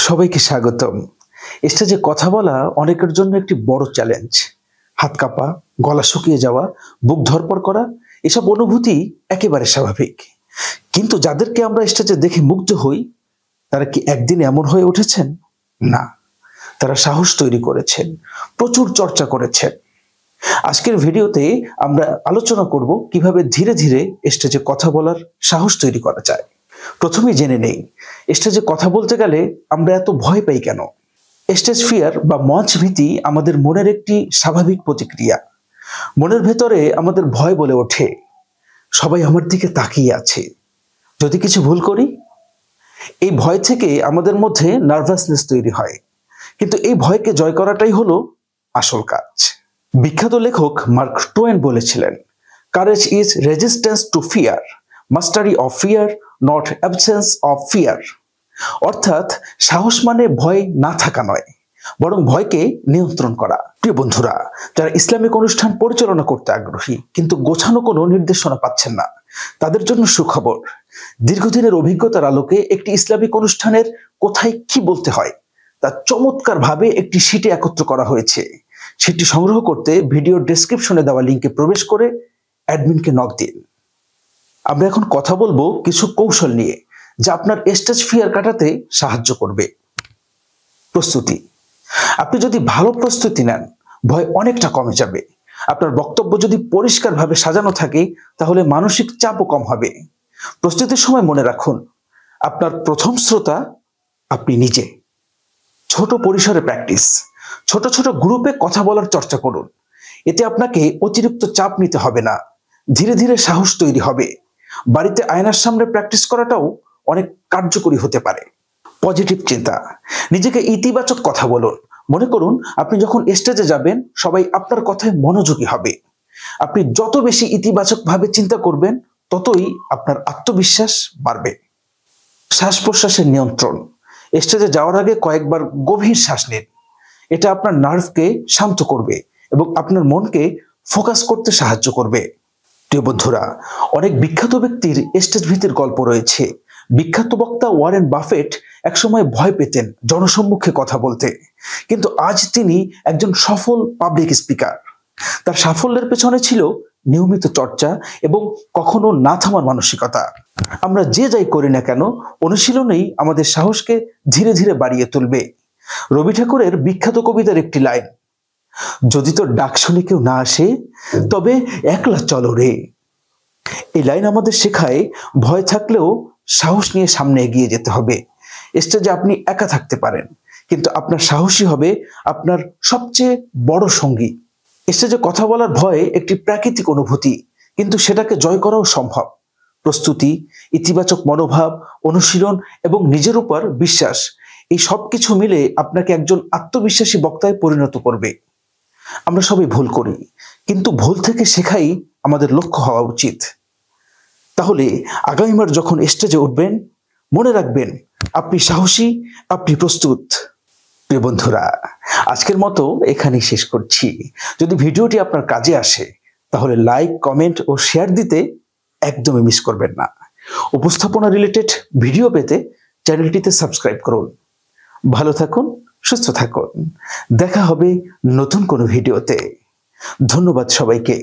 সবাইকে স্বাগতম। স্টেজে কথা বলা অনেকের জন্য একটি বড় চ্যালেঞ্জ। হাত কাঁপা, গলা শুকিয়ে যাওয়া, বুক ধড়ফড় করা, এসব অনুভূতি একেবারে স্বাভাবিক। কিন্তু যাদেরকে আমরা স্টেজে দেখে মুগ্ধ হই, তারা কি একদিন এমন হয়ে উঠেছেন? না, তারা সাহস তৈরি করেছেন, প্রচুর চর্চা করেছেন। আজকের ভিডিওতে আমরা আলোচনা করব কিভাবে ধীরে ধীরে স্টেজে কথা বলার সাহস তৈরি করা যায়। প্রথমে জেনে নেই, স্টেজে কথা বলতে গেলে আমরা এত ভয় পাই কেন? স্টেজ ফিয়ার বা মঞ্চ ভীতি আমাদের মনের একটি স্বাভাবিক প্রতিক্রিয়া। মনের ভেতরে আমাদের ভয় বলে ওঠে, সবাই আমার দিকে তাকিয়ে আছে, যদি কিছু ভুল করি। এই ভয় থেকে আমাদের মধ্যে নার্ভাসনেস তৈরি হয়, কিন্তু এই ভয়কে জয় করাটাই হলো আসল কাজ। বিখ্যাত লেখক মার্ক টোয়েন বলেছিলেন, courage is resistance to fear, mastery of fear, not absence of fear. অর্থাৎ সাহস মানে ভয় না থাকা নয়, বরং ভয়কে নিয়ন্ত্রণ করা। প্রিয় বন্ধুরা, যারা ইসলামিক অনুষ্ঠান পরিচালনা করতে আগ্রহী কিন্তু গোছানো কোনো নির্দেশনা পাচ্ছেন না, তাদের জন্য সুখবর। দীর্ঘদিনের অভিজ্ঞতার আলোকে একটি ইসলামিক অনুষ্ঠানের কোথায় কি বলতে হয় তা চমৎকারভাবে একটি শীটে একত্র করা হয়েছে। সেটি সংগ্রহ করতে ভিডিওর ডেসক্রিপশনে দেওয়া লিঙ্কে প্রবেশ করে অ্যাডমিনকে নক দিন। আমরা এখন কথা বলবো কিছু কৌশল নিয়ে, যা আপনার স্টেজ ফিয়ার কাটাতে সাহায্য করবে। প্রস্তুতি। আপনি যদি ভালো প্রস্তুতি নেন, ভয় অনেকটা কমে যাবে। আপনার বক্তব্য যদি পরিষ্কারভাবে সাজানো থাকে, তাহলে মানসিক চাপও কম হবে। প্রস্তুতির সময় মনে রাখুন, আপনার প্রথম শ্রোতা আপনি নিজে। ছোট পরিসরে প্র্যাকটিস, ছোট ছোট গ্রুপে কথা বলার চর্চা করুন। এতে আপনাকে অতিরিক্ত চাপ নিতে হবে না, ধীরে ধীরে সাহস তৈরি হবে। বাড়িতে আয়নার সামনে প্র্যাকটিস করাটাও অনেক কার্যকরী হতে পারে। পজিটিভ চিন্তা, নিজেকে ইতিবাচক কথা বলুন। মনে করুন, আপনি যখন স্টেজে যাবেন, সবাই আপনার কথায় মনোযোগী হবে। আপনি যত বেশি ইতিবাচকভাবে চিন্তা করবেন, ততই আপনার আত্মবিশ্বাস বাড়বে। শ্বাস প্রশ্বাসের নিয়ন্ত্রণ। স্টেজে যাওয়ার আগে কয়েকবার গভীর শ্বাস নিন। এটা আপনার নার্ভকে শান্ত করবে এবং আপনার মনকে ফোকাস করতে সাহায্য করবে। প্রিয় বন্ধুরা, অনেক বিখ্যাত ব্যক্তির স্টেজ ভীতির গল্প রয়েছে। বিখ্যাত বক্তা ওয়ারেন বাফেট একসময় ভয় পেতেন জনসম্মুখে কথা বলতে, কিন্তু আজ তিনি একজন সফল পাবলিক স্পিকার। তার সাফল্যের পেছনে ছিল নিয়মিত চর্চা এবং কখনো না থামার মানসিকতা। আমরা যে যাই করি না কেন, অনুশীলনেই আমাদের সাহসকে ধীরে ধীরে বাড়িয়ে তুলবে। রবি ঠাকুরের বিখ্যাত কবিতার একটি লাইন, যদি তোর ডাক শুনে কেউ না আসে, তবে একলা চলো রে। এই লাইন আমাদের শেখায়, ভয় থাকলেও সাহস নিয়ে সামনে এগিয়ে যেতে হবে। স্টেজে আপনি একা থাকতে পারেন, কিন্তু আপনার সাহসী হবে আপনার সবচেয়ে বড় সঙ্গী। স্টেজে কথা বলার ভয় একটি প্রাকৃতিক অনুভূতি, কিন্তু সেটাকে জয় করাও সম্ভব। প্রস্তুতি, ইতিবাচক মনোভাব, অনুশীলন এবং নিজের উপর বিশ্বাস, এই সব কিছু মিলে আপনাকে একজন আত্মবিশ্বাসী বক্তায় পরিণত করবে। আমরা সবাই ভুল করি, কিন্তু ভুল থেকে শেখাই আমাদের লক্ষ্য হওয়া উচিত। তাহলে আগামীবার যখন স্টেজে উঠবেন, মনে রাখবেন আপনি সাহসী, আপনি প্রস্তুত। প্রিয় বন্ধুরা, আজকের মতো এখানেই শেষ করছি। যদি ভিডিওটি আপনার কাজে আসে, তাহলে লাইক, কমেন্ট ও শেয়ার দিতে একদমই মিস করবেন না। উপস্থাপনা রিলেটেড ভিডিও পেতে চ্যানেলটিতে সাবস্ক্রাইব করুন। ভালো থাকুন, সুস্থ থাকুন। দেখা হবে নতুন কোনো ভিডিওতে। ধন্যবাদ সবাইকে।